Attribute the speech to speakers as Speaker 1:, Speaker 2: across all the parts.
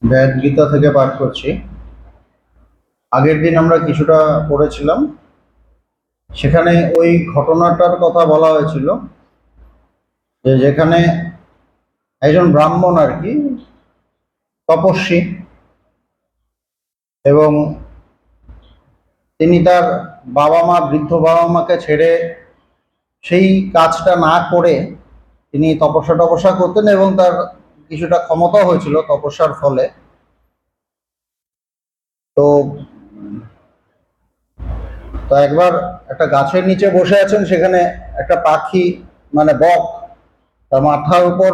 Speaker 1: বেদ গীতা থেকে পাঠ করছি। আগের দিন আমরা কিছুটা পড়েছিলাম, সেখানে ওই ঘটনাটার কথা বলা হয়েছিল যে যেখানে একজন ব্রাহ্মণ আর কি তপস্বী, এবং তিনি তার বাবা মা, বৃদ্ধ বাবা মাকে ছেড়ে সেই কাজটা না করে তিনি তপস্যা করতেন, এবং তার কিছুটা ক্ষমতা হয়েছিল তপস্যার ফলে। তো তো একবার একটা গাছের নিচে বসে আছেন, সেখানে একটা পাখি, মানে বক, তার মাথার উপর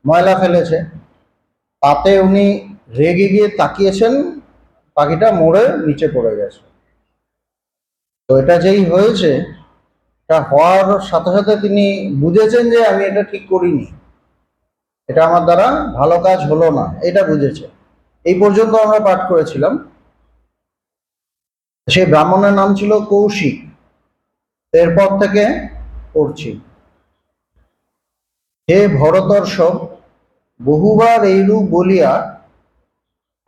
Speaker 1: ময়লা ফেলেছে। তাতে উনি রেগে গিয়ে তাকিয়েছেন, পাখিটা মরে নিচে পড়ে গেছে। তো এটা যেই হয়েছে, এটা হওয়ার সাথে সাথে তিনি বুঝেছেন যে আমি এটা ঠিক করিনি, এটা আমার দ্বারা ভালো কাজ হলো না, এটা বুঝেছে। এই পর্যন্ত আমরা পাঠ করেছিলাম। সেই ব্রাহ্মণের নাম ছিল কৌশিক। এরপর থেকে পড়ছি। হে ভরতর্ষভ, বহুবার এইরূপ বলিয়া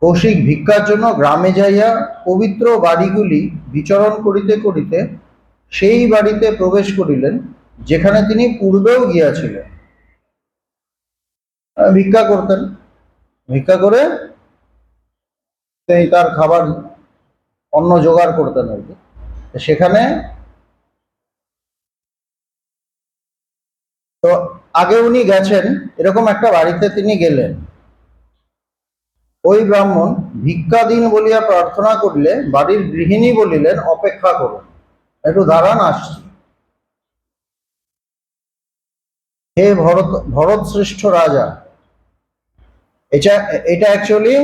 Speaker 1: কৌশিক ভিক্ষার জন্য গ্রামে যাইয়া পবিত্র বাড়িগুলি বিচরণ করিতে করিতে সেই বাড়িতে প্রবেশ করিলেন যেখানে তিনি পূর্বেও গিয়াছিলেন। ভিক্ষা করতেন, ভিক্ষা করে তিনি তার খাবার অন্ন জোগাড় করতেন আর কি। সেখানে তো আগে উনি গেছেন, এরকম একটা বাড়িতে তিনি গেলেন। ওই ব্রাহ্মণ ভিক্ষা দিন বলিয়া প্রার্থনা করিলে বাড়ির গৃহিণী বলিলেন, অপেক্ষা করুন, একটু দাঁড়ান, আসছি। হে ভরত, ভরত শ্রেষ্ঠ রাজা। এটা এটা অ্যাকচুয়ালি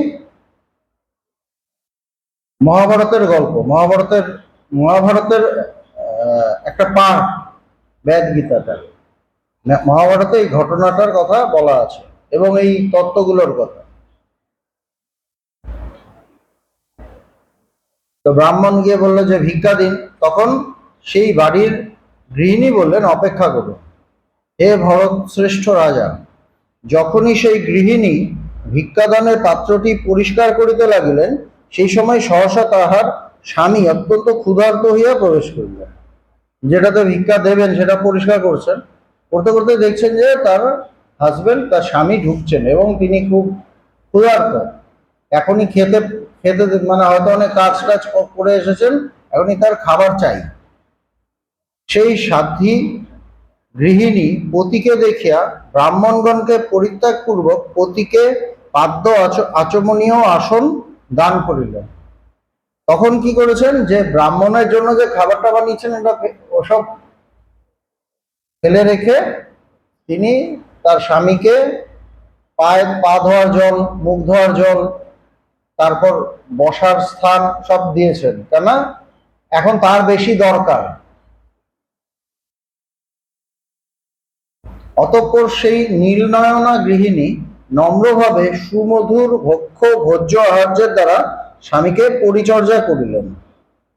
Speaker 1: মহাভারতের গল্প, মহাভারতের একটা পার্ট, বেদ গীতাটা। মহাভারতে এই ঘটনাটার কথা বলা আছে এবং এই তত্ত্বগুলোর কথা। তো ব্রাহ্মণ গিয়ে বললো যে ভিক্ষা দিন, তখন সেই বাড়ির গৃহিণী বললেন, অপেক্ষা করুন। হে ভরত শ্রেষ্ঠ রাজা, যখনই সেই গৃহিণী ভিক্ষাদানের পাত্রটি পরিষ্কার করিতে লাগিলেন, সেই সময় সহসা তাহার স্বামী অত্যন্ত ক্ষুধার্ত হইয়া প্রবেশ করিলেন। যেটাতে ভিক্ষা দেবেন সেটা পরিষ্কার করছেন, করতে করতে দেখছেন যে তার হাজবেন্ড, তার স্বামী ঢুকছেন এবং তিনি খুব ক্ষুধার্ত। এখনই খেতে খেতে মানে হয়তো অনেক কাজ টাজ করে এসেছেন, এখনই তার খাবার চাই। সেই সাধ্বী গৃহিণী পতিকে দেখিয়া ব্রাহ্মণগণকে পরিত্যাগপূর্বক পতিকে পাদ্য আচমনীয় আসন দান করিলেন। তখন কি করেছেন, যে ব্রাহ্মণের জন্য যে খাবারটা বানিয়েছেন এটা ওসব ফেলে রেখে তিনি তার স্বামীকে পা ধোয়ার জল, মুখ ধোয়ার জল, তারপর বসার স্থান সব দিয়েছেন, কেন এখন তার বেশি দরকার। অতঃপর সেই নীলনয়না গৃহিণী নম্রভাবে সুমধুর ভক্ষ ভোজ্য আহার্যের দ্বারা স্বামীকে পরিচর্যা করিলেন।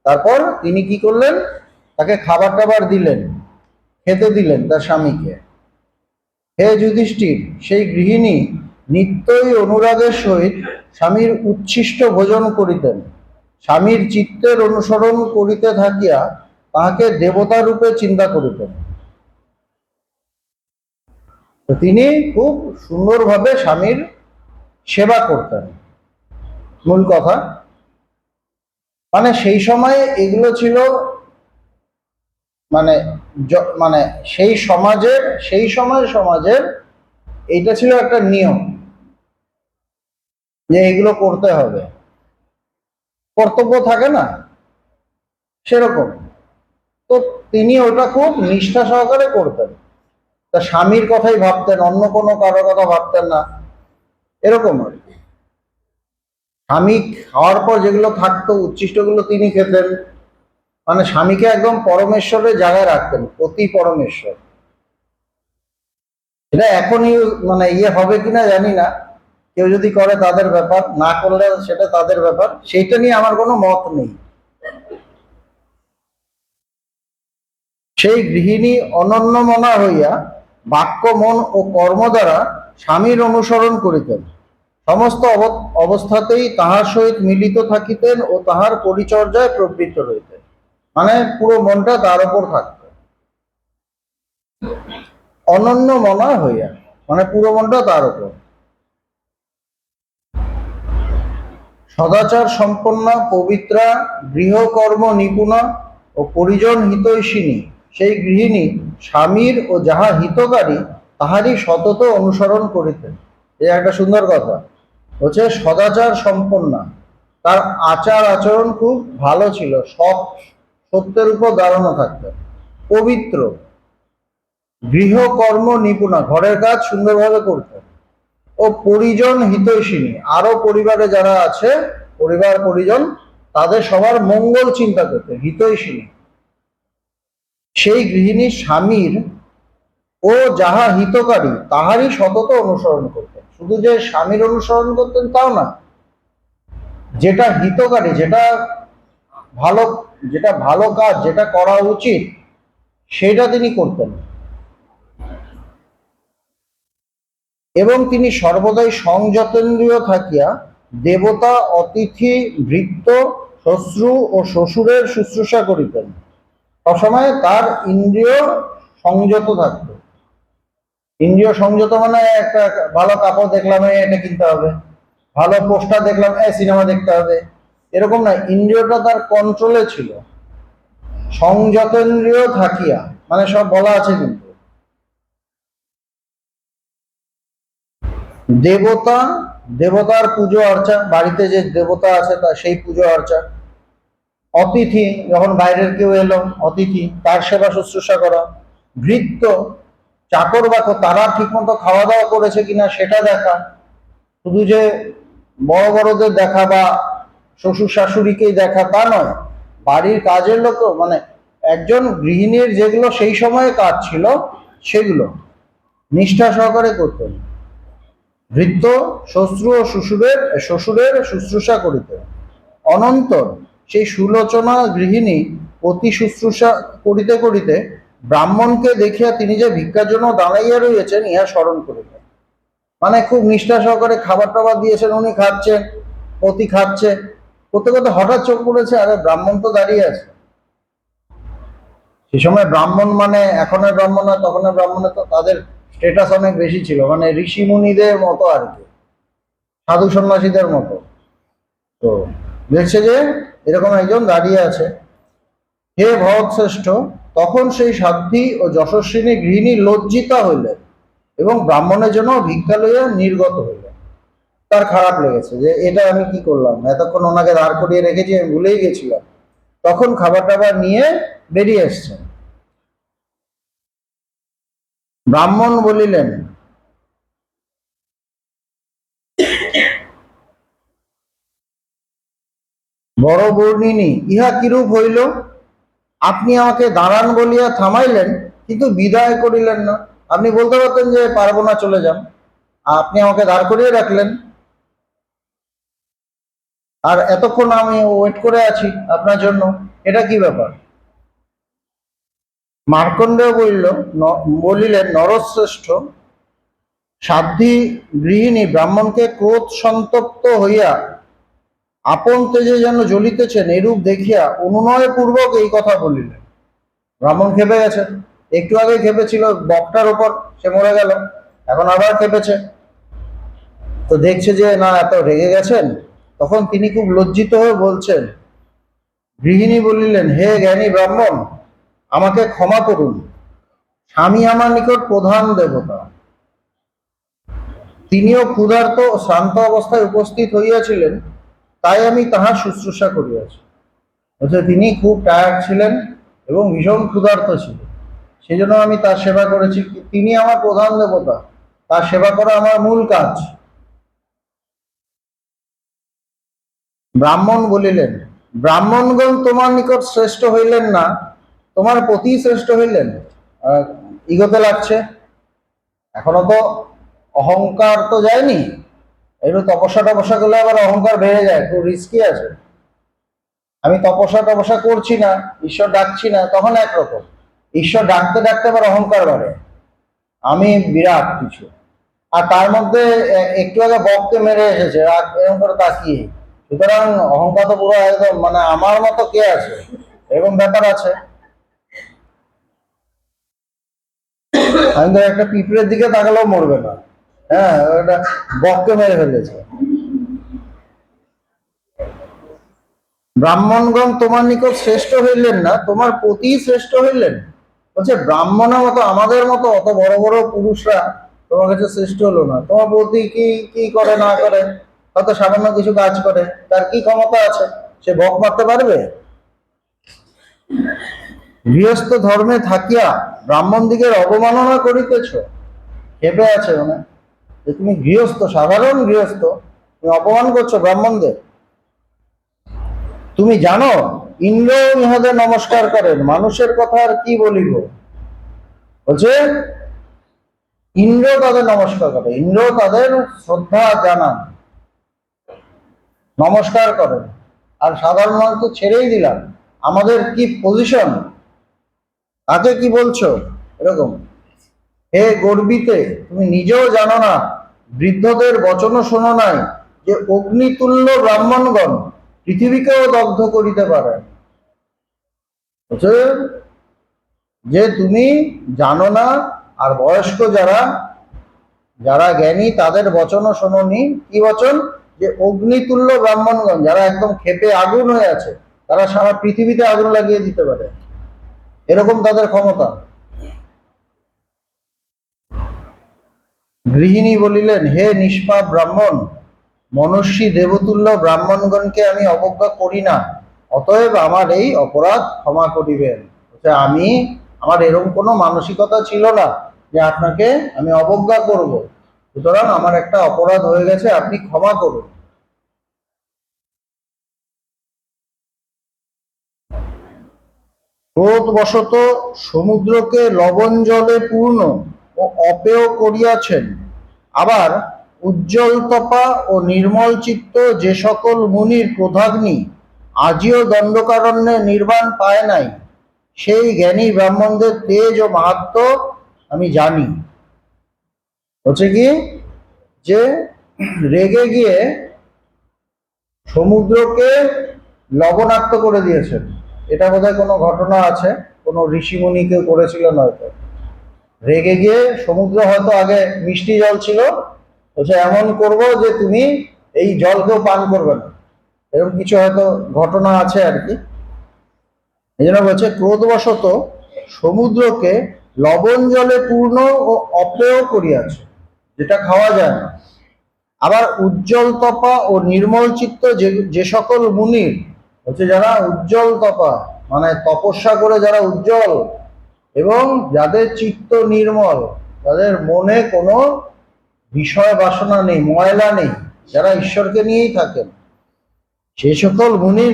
Speaker 1: তারপর তিনি কি করলেন, তাকে খাবার টাবার দিলেন, খেতে দিলেন তার স্বামীকে। হে যুধিষ্ঠির, সেই গৃহিণী নিত্যই অনুরাগের সহিত স্বামীর উচ্ছিষ্ট ভোজন করিতেন। স্বামীর চিত্তের অনুসরণ করিতে থাকিয়া তাহাকে দেবতা রূপে চিন্তা করিতেন। তো তিনি খুব সুন্দরভাবে স্বামীর সেবা করতেন, মূল কথা। মানে সেই সময়ে এগুলো ছিল, মানে মানে সেই সময়ের সমাজের এইটা ছিল একটা নিয়ম যে এগুলো করতে হবে, কর্তব্য থাকে না সেরকম। তো তিনি ওটা খুব নিষ্ঠা সহকারে করতেন, তা স্বামীর কথাই ভাবতেন, অন্য কোনো কারো কথা ভাবতেন না, এরকম আর কি। স্বামী খাওয়ার পর যেগুলো থাকতো উচ্ছিষ্টগুলো তিনি খেতেন। মানে স্বামীকে একদম পরমেশ্বরের জায়গায় রাখতেন, অতি পরমেশ্বর। এটা এখনই মানে হবে কিনা জানি না, কেউ যদি করে তাদের ব্যাপার, না করলে সেটা তাদের ব্যাপার, সেইটা নিয়ে আমার কোনো মত নেই। সেই গৃহিণী অনন্যমনা হইয়া বাক্য, মন ও কর্ম দ্বারা স্বামীর অনুসরণ করিতেন। সমস্ত অবস্থাতেই তাহার সহিত মিলিত থাকিতেন ও তাহার পরিচর্যায় প্রবৃত্ত রইতেন। মানে পুরো মনটা তার উপর থাকত, অনন্য মনা হইয়া, মানে পুরো মনটা তার উপর। সদাচার সম্পন্না, পবিত্রা, গৃহকর্ম নিপুণা ও পরিজন হিতৈষিণী সেই গৃহিণী স্বামীর ও যাহা হিতকারী তাহারই সতত অনুসরণ করিতেন। এই একটা সুন্দর কথা হচ্ছে, সদাচার সম্পন্না, তার আচার আচরণ খুব ভালো ছিল, সৎ, সত্যের উপর দাঁড়ানো থাকতেন। পবিত্র, গৃহকর্ম নিপুণা, ঘরের কাজ সুন্দরভাবে করতেন। ও পরিজন হিতৈষিণী, আরো পরিবারে যারা আছে, পরিবার পরিজন, তাদের সবার মঙ্গল চিন্তা করতেন, হিতৈষিণী। সেই গৃহিণী স্বামীর ও যাহা হিতকারী তাহারই সতত অনুসরণ করতেন। শুধু যে স্বামীর অনুসরণ করতেন তাও না, যেটা হিতকারী, ভালো যেটা ভালো কাজ, যেটা করা উচিত, সেটা তিনি করতেন। এবং তিনি সর্বদাই সংযতেন্দ্রিয় থাকিয়া দেবতা, অতিথি, ভৃত্য, শ্বশ্রু ও শ্বশুরের শুশ্রূষা করিতেন। সবসময় তার ইন্দ্রিয় সংযত থাকত। ইন্দ্রিয় সংযত মানে একটা ভালো কাপড় দেখলাম এটা কিনতে হবে, ভালো পোস্টার দেখলাম সিনেমা দেখতে হবে, এরকম না, ইন্দ্রিয়টা তার কন্ট্রোলে ছিল। সংযতেন্দ্রিয় থাকিয়া মানে সব বলা আছে কিন্তু। দেবতা, দেবতার পুজো অর্চা, বাড়িতে যে দেবতা আছে তার সেই পুজো অর্চা। অতিথি, যখন বাইরের কেউ এলো, অতিথি, তার সেবা শুশ্রূষা করা। ভৃত্য, চাকর বাকর, তারা ঠিকমতো খাওয়া দাওয়া করেছে কিনা সেটা দেখা। শুধু যে বড় বড়দের দেখা বা শ্বশুর শাশুড়িকেই দেখা তা নয়, বাড়ির কাজের লোক, মানে একজন গৃহিণীর যেগুলো সেই সময়ে কাজ ছিল সেগুলো নিষ্ঠা সহকারে করতেন। ভৃত্য, শ্বশ্রু ও শ্বশুরের শুশ্রূষা করিতেন। অনন্তর সেই সুলোচনা গৃহিণী অতি শুশ্রূষা করিতে করিতে ব্রাহ্মণকে দেখিয়া তিনি যে ভিক্ষার জন্য দাঁড়াইয়া রয়েছেন ইহা স্মরণ করিতেন। মানে খুব নিষ্ঠা সহকারে খাবার টাবার দিয়েছেন, উনি খাচ্ছেন, পতি খাচ্ছে, করতে করতে হঠাৎ চোখ পড়েছে, আরে ব্রাহ্মণ তো দাঁড়িয়ে আছে। সে সময় ব্রাহ্মণ মানে এখনের ব্রাহ্মণ আর তখনের ব্রাহ্মণের তো তাদের স্টেটাস অনেক বেশি ছিল, মানে ঋষি মুনিদের মতো আর কি, সাধু সন্ন্যাসীদের মতো। তো দেখছে যে এরকম একজন দাঁড়িয়ে আছে। হে ভরতশ্রেষ্ঠ, তখন সেই সাধ্বী ও যশস্বিনী গৃহিণী লজ্জিতা হইলেন এবং ব্রাহ্মণের জন্য ভিক্ষা লইয়া নির্গত হইলেন। তার খারাপ লেগেছে যে এটা আমি কি করলাম, এতক্ষণ ওনাকে দাঁড় করিয়ে রেখেছি, আমি ভুলেই গেছিলাম। তখন খাবার টাবার নিয়ে বেরিয়ে এসছেন। ব্রাহ্মণ বলিলেন, বড় বর্ণিনী, ইহা কিরূপ হইল? আপনি আমাকে দাঁড়ান বলিয়া থামাইলেন, কিন্তু বিদায় করিলেন না। আপনি বলতে পারতেন যে পারবো না, চলে যান, আপনি আমাকে দাঁড় করিয়ে রাখলেন। আর এতক্ষণ আমি ওয়েট করে আছি আপনার জন্য, এটা কি ব্যাপার? মার্কণ্ডেয় বলিলেন, নরশ্রেষ্ঠ, সাধ্বী গৃহিণী ব্রাহ্মণকে ক্রোধ সন্তপ্ত হইয়া আপন তেজে যেন জ্বলিতেছেন এরূপ দেখিয়া অনুনয় পূর্বক এই কথা বলিলেন। ব্রাহ্মণ খেপে গেছে, একটু আগে খেপেছিল বকটার উপর, সে মরে গেল, এখন আবার খেপেছে। তো দেখছে যে না, এত রেগে গেছেন, তখন তিনি খুব লজ্জিত হয়ে বলছেন। গৃহিণী বলিলেন, হে জ্ঞানী ব্রাহ্মণ, আমাকে ক্ষমা করুন, স্বামী আমার নিকট প্রধান দেবতা, তিনিও ক্ষুধার্ত ও শ্রান্ত অবস্থায় উপস্থিত হইয়াছিলেন, তাই আমি তাহার শুশ্রূষা করিয়াছি। অর্থাৎ তিনি খুব টায়ার্ড ছিলেন এবং ভীষণ ক্ষুধার্ত ছিলেন, সেই জন্য আমি তার সেবা করেছি। তিনি আমার প্রধান দেবতা, তার সেবা করা আমার মূল কাজ। ব্রাহ্মণ বলিলেন, ব্রাহ্মণগণ তোমার নিকট শ্রেষ্ঠ হইলেন না, তোমার পতি শ্রেষ্ঠ হইলেন। ইগোতে লাগছে, এখনো তো অহংকার তো যায়নি, একটু তপস্যা টপস্যা করলে আবার অহংকার বেড়ে যায়, একটু রিস্কি আছে। আমি তপস্যা টপস্যা করছি না, ঈশ্বর ডাকছি না, তখন একরকম, ঈশ্বর ডাকতে ডাকতে আবার অহংকার বাড়ে, আমি বিরাট কিছু। আর তার মধ্যে একটু আগে বককে মেরে এসেছে এরকম করে তাকিয়ে। সুতরাং অহংকার তো পুরো একদম, মানে আমার মতো কে আছে, এরকম ব্যাপার আছে। আমি তো একটা পিঁপড়ের দিকে তাকালেও মরবে না, হ্যাঁ, একটা বককে মেরে ফেলেছে। ব্রাহ্মণগণ তোমার নিকট শ্রেষ্ঠ হইলেন না, তোমার পতি শ্রেষ্ঠ হইলেন। বলছে ব্রাহ্মণের মতো, আমাদের মতো অত বড় বড় পুরুষরা তোমার কাছে শ্রেষ্ঠ হলো না। তোমার পতি কি কি করে না করে, হয়তো সামান্য কিছু কাজ করে, তার কি ক্ষমতা আছে, সে বক মারতে পারবে? গৃহস্থ ধর্মে থাকিয়া ব্রাহ্মণ দিগের অবমাননা করিতেছ। খেপে আছে মানে, যে তুমি গৃহস্থ, সাধারণ গৃহস্থ, তুমি অপমান করছো ব্রাহ্মণদের। তুমি জানো ইন্দ্র ইহাদের নমস্কার করেন, মানুষের কথা আর কি বলিব। বলছে ইন্দ্র তাদের নমস্কার করে, ইন্দ্র তাদের শ্রদ্ধা জানান, নমস্কার করেন। আর সাধারণ মানুষ তো ছেড়েই দিলাম, আমাদের কি পজিশন, আগে কি বলছো এরকম। হে গর্বিতে, তুমি নিজেও জানো না, বৃদ্ধদের বচনও শোনো নাই, যে অগ্নিতুল্য ব্রাহ্মণগণ পৃথিবীকেও দগ্ধ করিতে পারে। যে তুমি জানো না, আর বয়স্ক যারা যারা জ্ঞানী তাদের বচনও শোনোনি। কি বচন? যে অগ্নিতুল্য ব্রাহ্মণগণ, যারা একদম ক্ষেপে আগুন হয়ে আছে, তারা সারা পৃথিবীতে আগুন লাগিয়ে দিতে পারে, এরকম তাদের ক্ষমতা। গৃহিণী বলিলেন, হে নিষ্পাপ ব্রাহ্মণ, মনস্বী দেবতুল্য ব্রাহ্মণগণকে আমি অবজ্ঞা করি না, অতএব আমার এই অপরাধ ক্ষমা করিবেন। আমি, আমার এরকম কোনো মানসিকতা ছিল না যে আপনাকে আমি অবজ্ঞা করব, সুতরাং আমার একটা অপরাধ হয়ে গেছে, আপনি ক্ষমা করুন। ক্রোধবশত সমুদ্রকে লবণ জলে পূর্ণ ও অপেয় করিয়াছেন। আবার উজ্জ্বলতপা ও নির্মল চিত্ত যে সকল মুনির ক্রোধাগ্নি আজিও দণ্ডকারণ্যে নির্বাণ পায় নাই, সেই জ্ঞানী ব্রাহ্মণদের তেজ ও মাহাত্ম আমি জানি। হচ্ছে কি, যে রেগে গিয়ে সমুদ্রকে লবণাক্ত করে দিয়েছেন, এটা বোধহয় কোনো ঘটনা আছে, কোনো ঋষিমুনি কেউ করেছিলেন হয়তো। রেগে গিয়ে সমুদ্র, হয়তো আগে মিষ্টি জল ছিল, বলছে এমন করব যে তুমি এই জল কেউ পান করবে না, এরকম কিছু হয়তো ঘটনা আছে আর কি। এই জন্য বলছে ক্রোধবশত সমুদ্রকে লবণ জলে পূর্ণ ও অপেয় করিয়াছে, যেটা খাওয়া যায় না। আবার উজ্জ্বল তপা ও নির্মল চিত্ত যে সকল মুনির, হচ্ছে যারা উজ্জ্বল তপা, মানে তপস্যা করে যারা উজ্জ্বল, এবং যাদের চিত্ত নির্মল, যাদের মনে কোনো বিষয় বাসনা নেই, ময়লা নেই, যারা ঈশ্বরকে নিয়েই থাকেন, সে সকল মুনির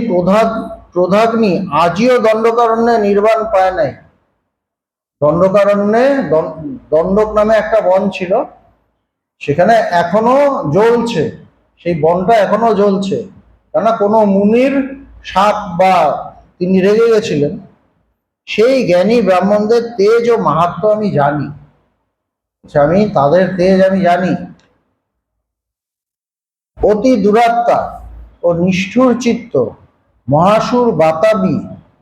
Speaker 1: ক্রোধাগ্নি আজিও দণ্ডকারণ্যে নির্বাণ পায় নাই। দণ্ডকারণ্যে দণ্ডক নামে একটা বন ছিল, সেখানে এখনো জ্বলছে, সেই বনটা এখনো জ্বলছে। কেননা কোনো মুনির সাপ বা তিনি রেগে গেছিলেন। সেই জ্ঞানী ব্রাহ্মণদের তেজ ও মাহাত্ম আমি জানি, আমি তাদের তেজ আমি জানি। অতি দুরাত্মা ও নিষ্ঠুর চিত্ত মহাসুর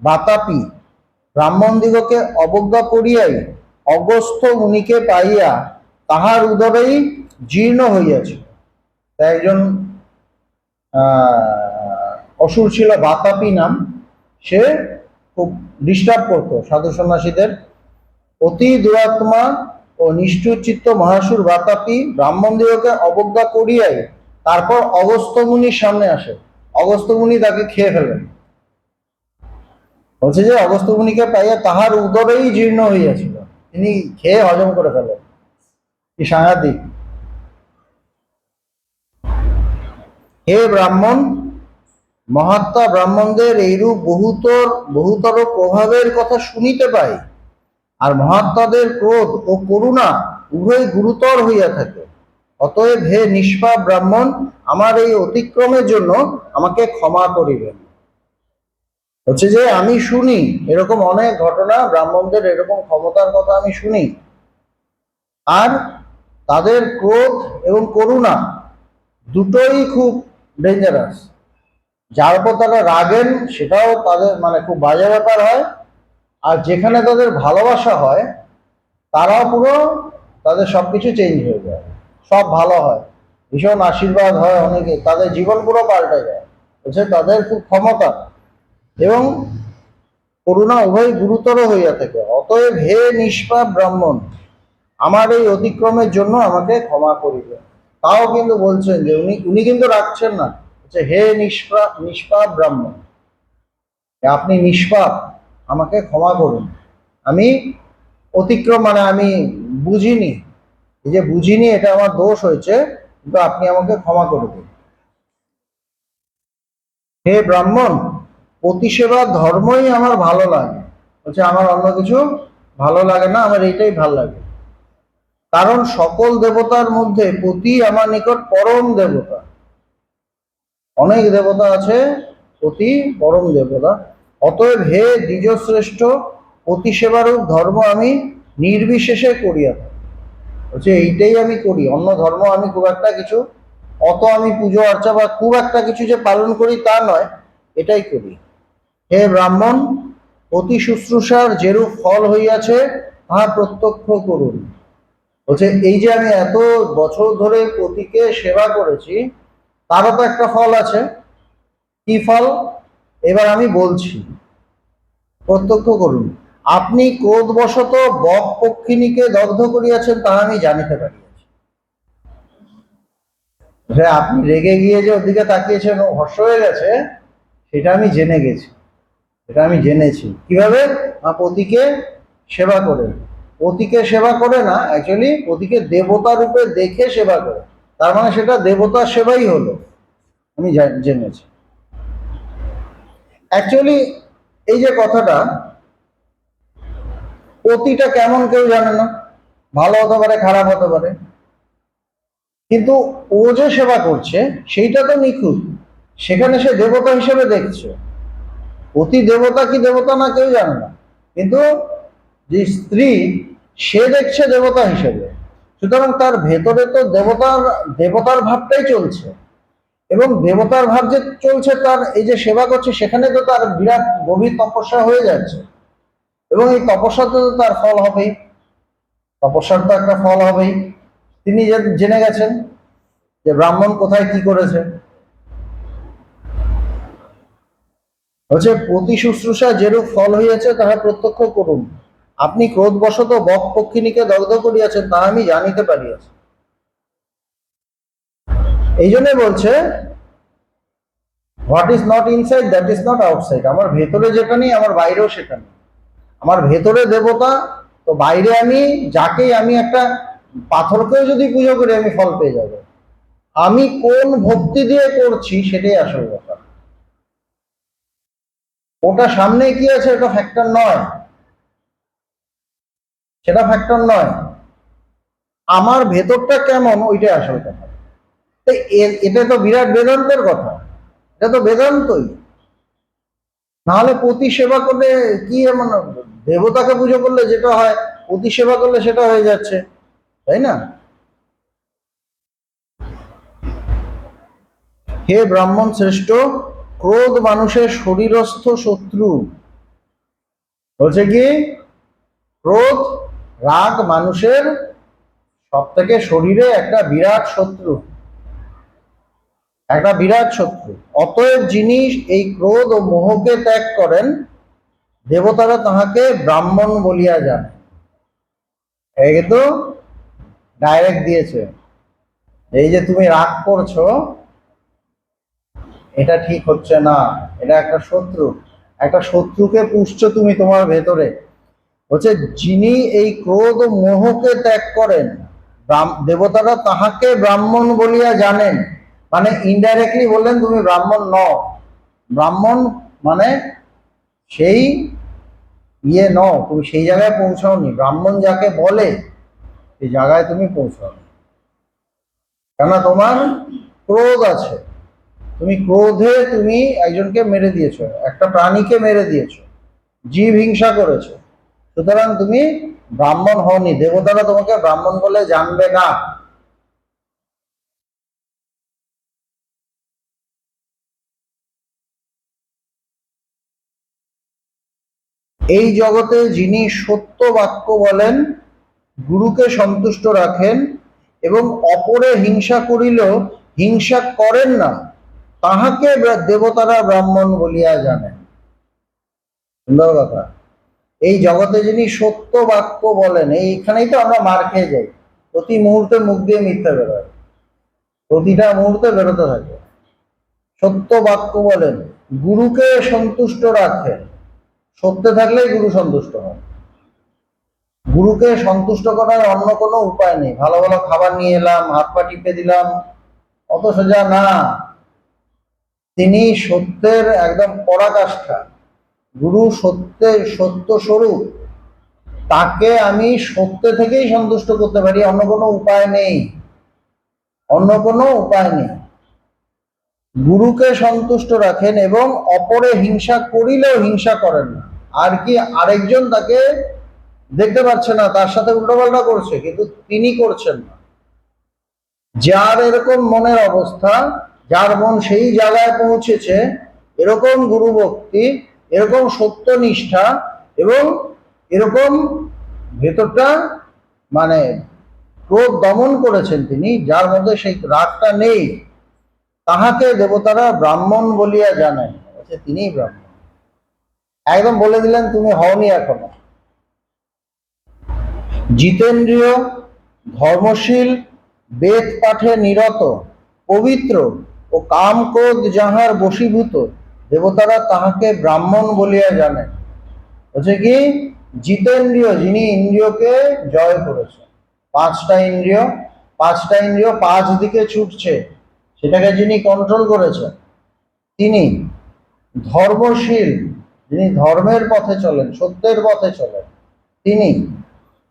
Speaker 1: বাতাপি ব্রাহ্মণদিগকে অবজ্ঞা করিয়াই অগস্ত্য মুনিকে পাইয়া তাহার উদরেই জীর্ণ হইয়াছে। একজন অসুর ছিল, বাতাপি নাম, সে খুব ডিস্টার্ব করতো সাধু সন্ন্যাসীদের। অতি দুরাত্মা ও নিষ্ঠুর চিত্ত মহাসুর বাতাপি ব্রাহ্মণদিগকে অবজ্ঞা করিয়াই তারপর অগস্ত্য মুনির সামনে আসে। অগস্ত্য মুনি তাকে খেয়ে ফেলেন। বলছে যে অগস্ত্য মুনিকে পাইয়া তাহার উদরেই জীর্ণ হইয়াছিল, তিনি খেয়ে হজম করে ফেলেন। কি সাংঘাতিক! হে ব্রাহ্মণ, মহাত্মা ব্রাহ্মণদের এইরূপ বহুতর প্রভাবের কথা শুনিতে পাই। আর মহাত্মাদের ক্রোধ ও করুণা উভয় গুরুতর হইয়া থাকে। অতএব হে নিষ্পাপ ব্রাহ্মণ, আমার এই অতিক্রমের জন্য আমাকে ক্ষমা করিবেন। হচ্ছে যে আমি শুনি এরকম অনেক ঘটনা, ব্রাহ্মণদের এরকম ক্ষমতার কথা আমি শুনি, আর তাদের ক্রোধ এবং করুণা দুটোই খুব ডেঞ্জারাস। যার উপর তারা রাগেন সেটাও তাদের মানে খুব বাজে ব্যাপার হয়, আর যেখানে তাদের ভালোবাসা হয় তারাও পুরো তাদের সবকিছু চেঞ্জ হয়ে যায়, সব ভালো হয়, ভীষণ আশীর্বাদ হয়, অনেকে তাদের জীবন পুরো পাল্টে যায়। বুঝছে, তাদের খুব ক্ষমতা এবং করুণা উভয় গুরুতর হইয়া থাকে। অতএব হে নিষ্পাপ ব্রাহ্মণ, আমার এই অতিক্রমের জন্য আমাকে ক্ষমা করিবে। তাও কিন্তু বলছেন যে উনি উনি কিন্তু রাখছেন না, হে নিষ্পাপ নিষ্পাপ ব্রাহ্মণ, আপনি নিষ্পাপ, আমাকে ক্ষমা করুন, আমি অতিক্রম মানে আমি বুঝিনি, এই যে বুঝিনি এটা আমার দোষ হয়েছে, কিন্তু আপনি আমাকে ক্ষমা করে দিন। হে ব্রাহ্মণ, প্রতিসেবা ধর্মই আমার ভালো লাগে। বলছে আমার অন্য কিছু ভালো লাগে না, আমার এইটাই ভালো লাগে। কারণ সকল দেবতার মধ্যে পতি আমার নিকট পরম দেবতা। অনেক দেবতা আছে, পতি পরম দেবতা। অতএব হে দ্বিজশ্রেষ্ঠ, পতি সেবারূপ ধর্ম আমি নির্বিশেষে করিয়া থাকি। বলছে এইটাই আমি করি, অন্য ধর্ম আমি খুব একটা কিছু অত আমি পুজো অর্চা বা খুব একটা কিছু যে পালন করি তা নয়, এটাই করি। হে ব্রাহ্মণ, অতি শুশ্রূষার যেরূপ ফল হইয়াছে তাহা প্রত্যক্ষ করুন। বলছে এই যে আমি এত বছর ধরে পতিকে সেবা করেছি তারও তো একটা ফল আছে। কি ফল? এবার আমি বলছি, প্রত্যক্ষ করুন। আপনি ক্রোধবশত বক পক্ষিণীকে দগ্ধ করিয়াছেন তাহা আমি জানিতে পারিয়াছি। আপনি রেগে গিয়ে যে ওদিকে তাকিয়েছেন, ও হর্ষ হয়ে গেছে, সেটা আমি জেনে গেছি, এটা আমি জেনেছি। কিভাবে? পতিকে সেবা করে। পতিকে সেবা করে না, অ্যাকচুয়ালি পতিকে দেবতা রূপে দেখে সেবা করে, তার মানে সেটা দেবতার সেবাই হলো, আমি জেনেছি। অ্যাকচুয়ালি এই যে কথাটা, পতিটা কেমন কেউ জানে না, ভালো হতে পারে খারাপ হতে পারে, কিন্তু ও যে সেবা করছে সেইটা তো নিখুঁত, সেখানে সে দেবতা হিসেবে দেখছে। পতি দেবতা কি দেবতা না কেউ জানে না, কিন্তু যে স্ত্রী সে দেখছে দেবতা হিসেবে, সুতরাং তার ভেতরে তো দেবতার দেবতার ভাবটাই চলছে, এবং দেবতার ভাব যে চলছে, তার এই যে সেবা করছে সেখানে তো তার বিরাট গভীর তপস্যা হয়ে যাচ্ছে, এবং এই তপস্যাতে তো তার ফল হবেই, তপস্যার তো একটা ফল হবেই। তিনি জেনে গেছেন যে ব্রাহ্মণ কোথায় কি করেছে। হচ্ছে প্রতি শুশ্রূষা যেরূপ ফল হইয়াছে তাহা প্রত্যক্ষ করুন। আপনি ক্রোধবশত বক পক্ষিণীকে দগ্ধ করিয়াছেন তাহা আমি জানিতে পারিয়াছি। এই জন্য বলছে what is not inside that is not outside. আমার ভেতরে যেটা নেই আমার বাইরেও সেটা নেই। আমার ভেতরে দেবতা, তো বাইরে আমি যাকেই আমি একটা পাথরকেও যদি পুজো করি আমি ফল পেয়ে যাব। আমি কোন ভক্তি দিয়ে করছি সেটাই আসল ব্যাপার। ওটা সামনে কি আছে এটা ফ্যাক্টর নয়, সেটা ফ্যাক্টর নয়, আমার ভেতরটা কেমন ওইটাই আসল কথা। এটা তো বিরাট বেদান্তের কথা, এটা তো বেদান্তই। নাহলে পতি সেবা করলে কি এমন, দেবতাকে পুজো করলে যেটা হয় পতি সেবা করলে সেটা হয়ে যাচ্ছে, তাই না? হে ব্রাহ্মণ শ্রেষ্ঠ, ক্রোধ মানুষের শরীরস্থ শত্রু। বলছে কি, ক্রোধ রাগ মানুষের সব থেকে শরীরে একটা বিরাট শত্রু, একটা বিরাট শত্রু। অতএব যিনি এই ক্রোধ ও মোহকে ত্যাগ করেন দেবতারা তাহাকে ব্রাহ্মণ বলিয়া যান। এই কিন্তু ডাইরেক্ট দিয়েছে, এই যে তুমি রাগ করছো এটা ঠিক হচ্ছে না, এটা একটা শত্রু, একটা শত্রুকে পুষছো তুমি তোমার ভেতরে। হচ্ছে যিনি এই ক্রোধ ও মোহকে ত্যাগ করেন দেবতারা তাহাকে ব্রাহ্মণ বলিয়া জানেন। মানে ইনডাইরেক্টলি বললেন তুমি ব্রাহ্মণ নও, ব্রাহ্মণ মানে সেই নও, তুমি সেই জায়গায় পৌঁছাওনি, ব্রাহ্মণ যাকে বলে সেই জায়গায় তুমি পৌঁছাওনি, কেননা তোমার ক্রোধ আছে, তুমি ক্রোধে তুমি একজনকে মেরে দিয়েছো, একটা প্রাণীকে মেরে দিয়েছো, জীব হিংসা করেছো, সুতরাং তুমি ব্রাহ্মণ হওনি, দেবতারা তোমাকে ব্রাহ্মণ বলে জানবে না। এই জগতে যিনি সত্য বাক্য বলেন, গুরুকে সন্তুষ্ট রাখেন এবং অপরে হিংসা করিলেও হিংসা করেন না, তাহাকে দেবতারা ব্রাহ্মণ বলিয়া জানেন। সুন্দর কথা। এই জগতে যিনি সত্য বাক্য বলেন, এইখানেই তো আমরা মার খেয়ে যাই। প্রতি মুহূর্তে মুখ দিয়ে মিথ্যা বেরোয়, প্রতিটা মুহূর্তে বেরোতে থাকে। সত্য বাক্য বলেন, গুরুকে সন্তুষ্ট রাখেন। সত্যে থাকলেই গুরু সন্তুষ্ট হয়। গুরুকে সন্তুষ্ট করার অন্য কোনো উপায় নেই। ভালো ভালো খাবার নিয়ে এলাম, হাত পা টিপে দিলাম, অত সোজা না। তিনি সত্যের একদম পরাকাষ্ঠা। গুরু সত্যের সত্য স্বরূপ। তাকে আমি সত্য থেকেই সন্তুষ্ট করতে পারি, অন্য কোনো উপায় নেই। অন্য কোনো উপায় নেই। গুরুকে সন্তুষ্ট রাখেন এবং অপরে হিংসা করিলেও হিংসা করেন না। আর কি আরেকজন তাকে দেখতে পাচ্ছে না, তার সাথে উল্টোপাল্টা করছে, কিন্তু তিনি করছেন না। যার এরকম মনের অবস্থা, যার মন সেই জায়গায় পৌঁছেছে, এরকম গুরু ভক্তি, এরকম সত্যনিষ্ঠা এবং এরকম ভেতরটা মানে ক্রোধ দমন করেছেন তিনি, যার মধ্যে সেই রাগটা নেই, তাহাকে দেবতারা ব্রাহ্মণ বলিয়া জানেন। তিনিই ব্রাহ্মণ। একদম বলে দিলেন তুমি হওনি এখনো। জিতেন্দ্রিয়, ধর্মশীল, বেদ পাঠে নিরত, পবিত্র ও কাম ক্রোধ যাহার বশীভূত, দেবতারা তাহাকে ব্রাহ্মণ বলিয়া জানেন। হচ্ছে কি, জিতেন্দ্রিয়, যিনি ইন্দ্রিয়কে জয় করেছে। পাঁচটা ইন্দ্রিয়, পাঁচ দিকে ছুটছে, সেটাকে যিনি কন্ট্রোল করেছেন তিনি। ধর্মশীল, যিনি ধর্মের পথে চলেন, সত্যের পথে চলেন তিনি।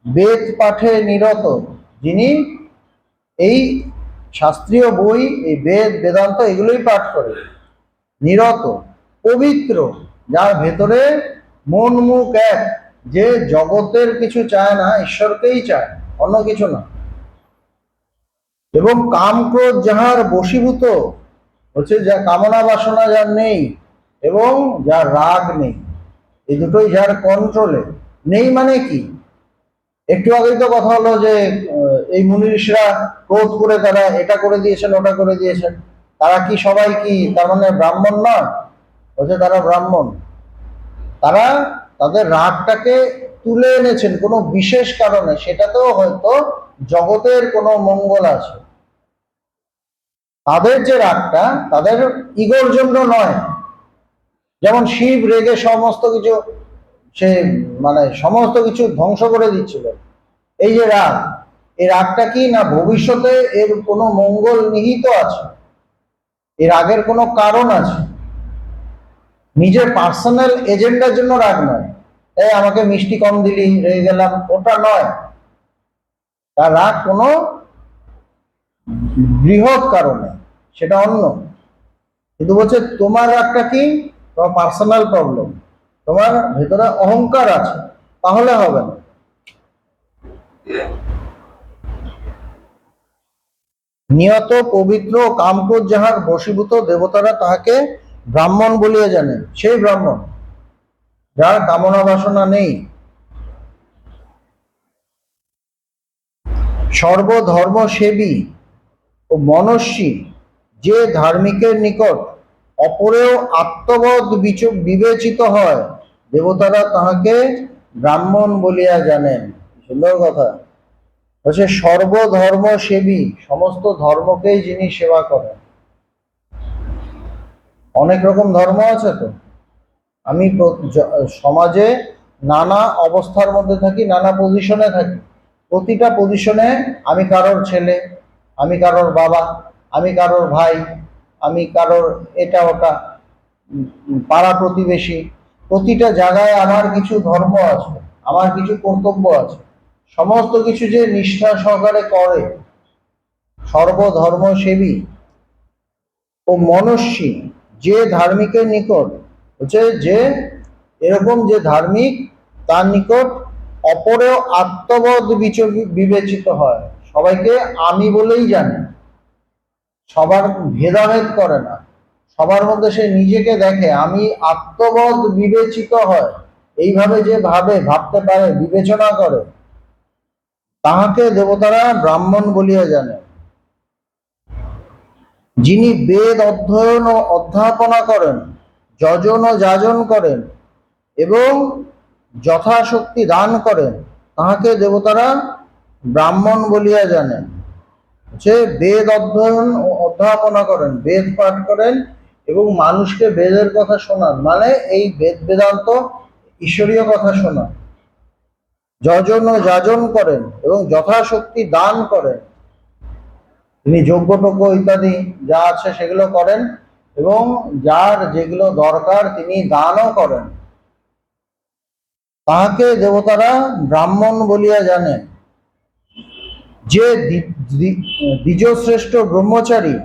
Speaker 1: বেদ পাঠে নিরত, যিনি এই শাস্ত্রীয় বই, এই বেদ বেদান্ত এগুলোই পাঠ করে নিরত। পবিত্র, যার ভেতরে মন মুখ এক, যে জগতের কিছু চায় না, ঈশ্বরকেই চায়, অন্য কিছু না। এবং কাম ক্রোধ যাহার বশীভূত, হচ্ছে যা কামনা বাসনা যার নেই এবং যার রাগ নেই, এই দুটোই যার কন্ট্রোলে নেই। মানে কি, একটু আগেই তো কথা হলো যে এই মুনি ঋষিরা ক্রোধ করে তারা এটা করে দিয়েছেন, ওটা করে দিয়েছেন। তারা কি সবাই কি তার মানে ব্রাহ্মণ না? বলছে তারা ব্রাহ্মণ। তারা তাদের রাগটাকে তুলে এনেছেন কোনো বিশেষ কারণে, সেটাতেও হয়তো জগতের কোনো মঙ্গল আছে। তাদের যে রাগটা, তাদের ইগোর জন্য নয়। যেমন শিব রেগে সমস্ত কিছু, সে মানে সমস্ত কিছু ধ্বংস করে দিচ্ছিল। এই যে রাগ, এই রাগটা কি না ভবিষ্যতে এর কোনো মঙ্গল নিহিত আছে, এর রাগের কোনো কারণ আছে। নিজের পার্সোনাল এজেন্ডার জন্য রাগ নয়, এই আমাকে মিষ্টি কম দিলি রেগে গেলাম, ওটা নয়। তার রাগ কোনো বৃহৎ কারণে, সেটা অন্য। কিন্তু বলছে তোমার রাগটা কি, তোমার পার্সোনাল প্রবলেম, তোমার ভেতরে অহংকার আছে, তাহলে হবে না। নিয়ত, পবিত্র, কামক্রোধ যাহার বশীভূত, দেবতারা তাহাকে ব্রাহ্মণ বলিয়া জানেন। সেই ব্রাহ্মণ যার কামনা বাসনা নেই। সর্বধর্ম সেবী ও মনস্বী, যে ধার্মিকের নিকট অপরেও আত্মবোধ বিবেচিত হয়, দেবতারা তাহাকে ব্রাহ্মণ বলিয়া জানেন। সুন্দর কথা। হচ্ছে সর্বধর্ম সেবী, সমস্ত ধর্মকেই যিনি সেবা করেন। অনেক রকম ধর্ম আছে তো। আমি সমাজে নানা অবস্থার মধ্যে থাকি, নানা পজিশনে থাকি। প্রতিটা পজিশনে আমি কারোর ছেলে, আমি কারোর বাবা, আমি কারোর ভাই, আমি কারোর এটা ওটা, পাড়া প্রতিবেশী। প্রতিটা জায়গায় আমার কিছু ধর্ম আছে, আমার কিছু কর্তব্য আছে। সমস্ত কিছু যে নিষ্ঠা সহকারে করে। সর্বধর্ম সেবী ও মনস্বী, যে ধার্মিকের নিকট, হচ্ছে যে এরকম যে ধার্মিক, তার নিকট অপরেও আত্মবোধ বিবেচিত হয়। সবাইকে আমি বলেই জানে, সবার ভেদাভেদ করে না, সবার মধ্যে সে নিজেকে দেখে, আমি আত্মবোধ বিবেচিত হয়। এইভাবে যে ভাবতে পারে, বিবেচনা করে, তাহাকে দেবতারা ব্রাহ্মণ বলিয়া জানে। যিনি বেদ অধ্যয়ন ও অধ্যাপনা করেন, যজন ও যাজন করেন এবং যথাশক্তি দান করেন, তাহাকে দেবতারা ব্রাহ্মণ বলিয়া জানেন। যে বেদ অধ্যয়ন ও অধ্যাপনা করেন, বেদ পাঠ করেন এবং মানুষকে বেদের কথা শোনান, মানে এই বেদ বেদান্ত ঈশ্বরীয় কথা শোনান, যজন ও যাজন করেন এবং যথাশক্তি দান করেন, তিনি যজ্ঞটজ্ঞ ইত্যাদি যা আছে সেগুলো করেন এবং যার যেগুলো দরকার তিনি দানও করেন, তাহাকে দেবতারা ব্রাহ্মণ বলিয়া জানেন। যে দ্বিজশ্রেষ্ঠ ব্রহ্মচারী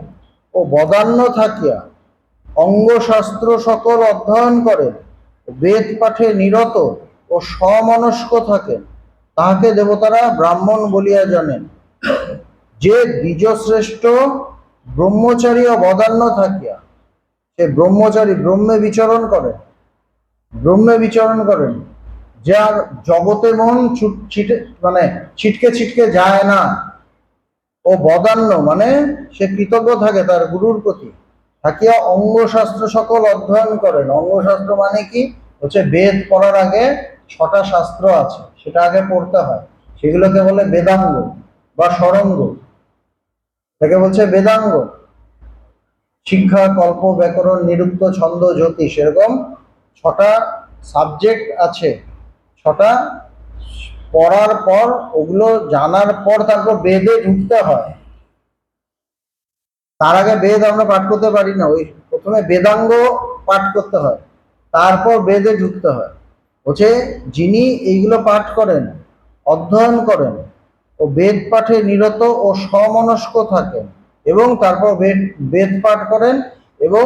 Speaker 1: ও বদান্য থাকিয়া অঙ্গশাস্ত্র সকল অধ্যয়ন করে, বেদ পাঠে নিরত ও সমনস্ক থাকেন, তাহাকে দেবতারা ব্রাহ্মণ বলিয়া জানেন। যে দ্বিজশ্রেষ্ঠ ব্রহ্মচারী ও বদান্য থাকিয়া, সে ব্রহ্মচারী ব্রহ্মে বিচরণ করেন, যার জগতে মন ছিটকে ছিটকে যায় না, ও বদান্য মানে সে কৃতজ্ঞ থাকে তার গুরুর প্রতি, থাকিয়া অঙ্গশাস্ত্র সকল অধ্যয়ন করেন। অঙ্গশাস্ত্র মানে কি? হচ্ছে বেদ পড়ার আগে 6টা শাস্ত্র আছে, সেটা আগে পড়তে হয়, সেগুলোকে বলে বেদাঙ্গ বা ষড়ঙ্গ, তাকে বলছে বেদাঙ্গ। শিক্ষা, কল্প, ব্যাকরণ, নিরুক্ত, ছন্দ, জ্যোতিষ, এরকম 6টা সাবজেক্ট আছে। 6টা পড়ার পর, ওগুলো জানার পর তারপর বেদে ঢুকতে হয়। তার আগে বেদ আমরা পাঠ করতে পারি না, ওই প্রথমে বেদাঙ্গ পাঠ করতে হয়, তারপর বেদে ঢুকতে হয়। বলছে যিনি এইগুলো পাঠ করেন, অধ্যয়ন করেন ও বেদ পাঠে নিরত ও সমনস্ক থাকেন এবং তারপর বেদ পাঠ করেন এবং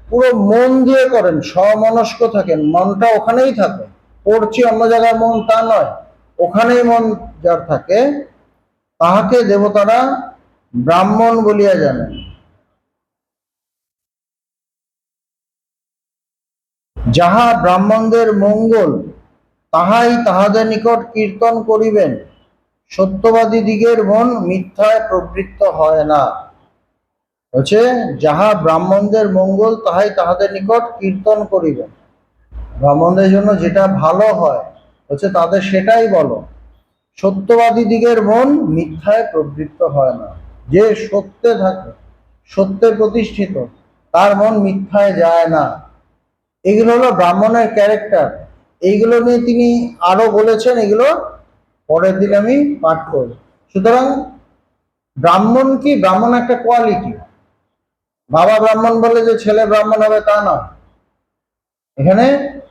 Speaker 1: পুরো মন দিয়ে করেন, সমনস্ক থাকেন, মনটা ওখানেই থাকে, পড়ছি অন্য জায়গায় মন তা নয়, ওখানেই মন যার থাকে, তাহাকে দেবতারা ব্রাহ্মণ বলিয়া জানেন। যাহা ব্রাহ্মণদের মঙ্গল, তাহাই তাহাদের নিকট কীর্তন করিবেন, সত্যবাদী দিগের মন মিথ্যায় প্রবৃত্ত হয় না। হচ্ছে যাহা ব্রাহ্মণদের মঙ্গল, তাহাই তাহাদের নিকট কীর্তন করিবেন, ব্রাহ্মণদের জন্য যেটা ভালো হয় হচ্ছে তাদের সেটাই বলো। সত্যবাদী দিগের মন মিথ্যায় প্রবৃত্ত হয় না, যে সত্যে থাকে, সত্যে প্রতিষ্ঠিত, তার মন মিথ্যায় যায় না। এগুলো হলো ব্রাহ্মণের ক্যারেক্টার। এইগুলো নিয়ে তিনি আরো বলেছেন, এগুলো পরের দিন আমি পাঠ করব। সুতরাং ব্রাহ্মণ কি? ব্রাহ্মণ একটা কোয়ালিটি। বাবা ব্রাহ্মণ বলে যে ছেলে ব্রাহ্মণ হবে তা নয়। এখানে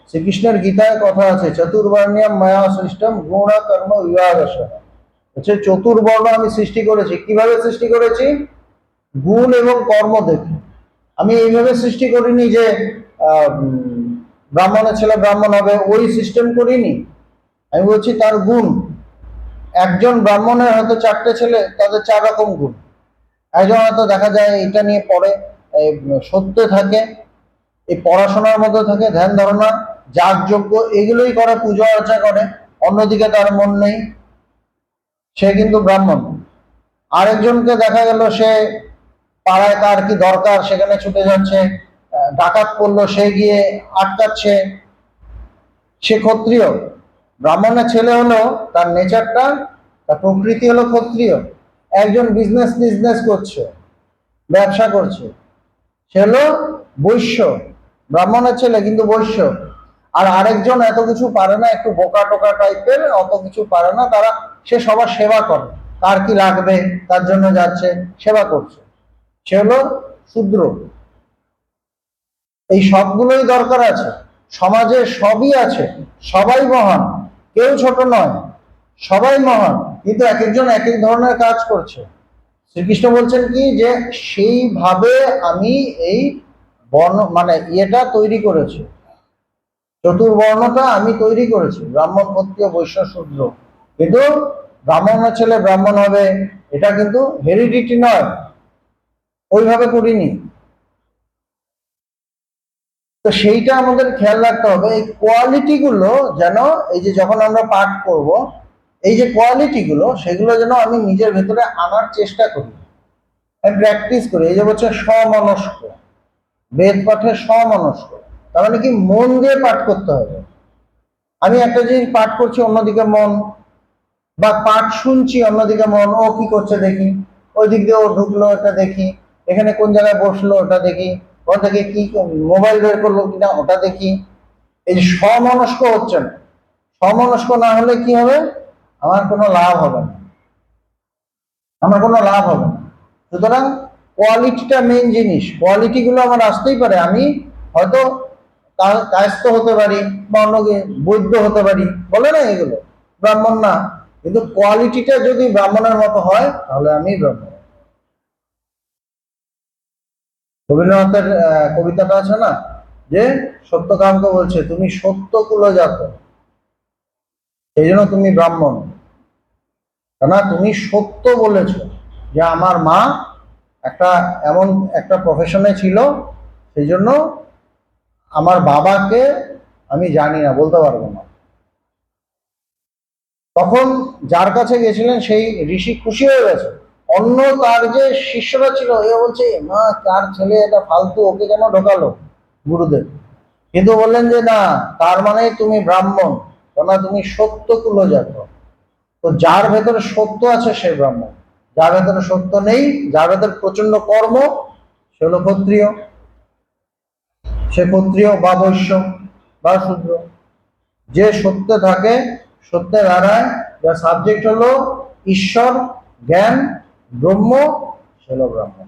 Speaker 1: শ্রীকৃষ্ণের গীতায় কথা আছে, চতুর্বর্ণিয়াম মায়া সৃষ্টম গুণ কর্ম বিভাগশ, হচ্ছে চতুর্বর্ণ আমি সৃষ্টি করেছি। কিভাবে সৃষ্টি করেছি? গুণ এবং কর্ম দেখে। আমি এইভাবে সৃষ্টি করিনি যে ব্রাহ্মণের ছেলে ব্রাহ্মণ হবে, ওই সিস্টেম করিনি। আমি বলছি তার গুণ। একজন ব্রাহ্মণের হয়তো 4টে ছেলে, তাদের 4 রকম গুণ। একজন হয়তো দেখা যায় এটা নিয়ে পড়ে, সত্যে থাকে, এই পড়াশোনার মধ্যে থাকে, ধ্যান ধারণা, যাগযজ্ঞ এগুলোই করে, পুজো আর্চা করে, অন্যদিকে তার মন নেই, সে কিন্তু ব্রাহ্মণ। আরেকজনকে দেখা গেল সে পাড়ায় তার কি দরকার সেখানে ছুটে যাচ্ছে, ডাকাত পড়লো সে গিয়ে আটকাচ্ছে, সে ক্ষত্রিয়। ব্রাহ্মণের ছেলে হলো তার নেচারটা, তার প্রকৃতি হলো ক্ষত্রিয়। একজন বিজনেস করছে, ব্যবসা করছে, সে হলো বৈশ্য, ব্রাহ্মণের ছেলে কিন্তু বৈশ্য। আর আরেকজন এত কিছু পারে না, একটু বোকা টোকা টাইপের, অত কিছু পারে না, সে সবার সেবা করে, তার কি লাগবে তার জন্য যাচ্ছে, সেবা করছে, সে হলো শূদ্র। এই সবগুলোই দরকার আছে, সমাজে সবই আছে, সবাই মহান, কেউ ছোট নয়, সবাই মহান, কিন্তু এক একজন এক এক ধরনের কাজ করছে। শ্রীকৃষ্ণ বলছেন কি, যে সেইভাবে আমি এই বর্ণ মানে ইয়েটা তৈরি করেছি, চতুর্বর্ণটা আমি তৈরি করেছি, ব্রাহ্মণ, ক্ষত্রিয়, বৈশ্য, শূদ্র। কিন্তু ব্রাহ্মণের ছেলে ব্রাহ্মণ হবে এটা কিন্তু হেরিডিটি নয়, ওইভাবে করিনি। তো সেইটা আমাদের খেয়াল রাখতে হবে, এই কোয়ালিটি গুলো যেন, এই যে যখন আমরা পাঠ করব, এই যে কোয়ালিটি গুলো, সেগুলো যেন আমি নিজের ভেতরে আনার চেষ্টা করি, আমি প্র্যাকটিস করি। এই যে বলছে সমনস্ক, বেদ পাঠে সমনস্ক, তার মানে কি মন দিয়ে পাঠ করতে হবে। আমি একটা জিনিস পাঠ করছি, অন্যদিকে মন, বা পাঠ শুনছি অন্যদিকে মন, ও কি করছে দেখি, ওই দিক দিয়ে ও ঢুকলো, ওটা দেখি, এখানে কোন জায়গায় বসলো ওটা দেখি, ওর থেকে কি মোবাইল বের করলো কিনা ওটা দেখি। এই যে সমনস্ক হচ্ছে না, সমনস্ক না হলে কি হবে, আমার কোনো লাভ হবে না, আমার কোনো লাভ হবে না। সুতরাং কোয়ালিটিটা মেইন জিনিস, কোয়ালিটি গুলো আমার আসতেই পারে, আমি হয়তো কায়স্থ হতে পারি বা অন্য বৈদ্য হতে পারি, বলে না এগুলো, ব্রাহ্মণ না, কিন্তু কোয়ালিটিটা যদি ব্রাহ্মণের মতো হয় তাহলে আমি ব্রাহ্মণ। রবীন্দ্রনাথের কবিতাটা আছে না, যে সত্যকামকে বলছে তুমি সত্য কুলজাত, সেই জন্য তুমি ব্রাহ্মণ, কেননা তুমি সত্য বলেছ যে আমার মা একটা এমন একটা প্রফেশনে ছিল, সেই জন্য আমার বাবাকে আমি জানি না, বলতে পারবো না। তখন যার কাছে গেছিলেন সেই ঋষি খুশি হয়ে গেছে, অন্য তার যে শিষ্যরা ছিল এ বলছে মা কার ছেলে এটা ফালতু, ওকে কেন ঢোকালো গুরুদেব, কিন্তু বললেন যে না, তার মানে তুমি ব্রাহ্মণ, কেননা তুমি সত্য কুলজাত। তো যার ভেতরে সত্য আছে সে ব্রাহ্মণ, যার ভেতরে সত্য নেই, যার ভেতরে প্রচন্ড কর্ম, সে হলো ক্ষত্রিয়, সে ক্ষত্রিয় বা বৈশ্য বা শূদ্র। যে সত্যে থাকে, সত্যের ধারায়, যার সাবজেক্ট হলো ঈশ্বর, জ্ঞান, ব্রহ্ম, সে হলো ব্রাহ্মণ।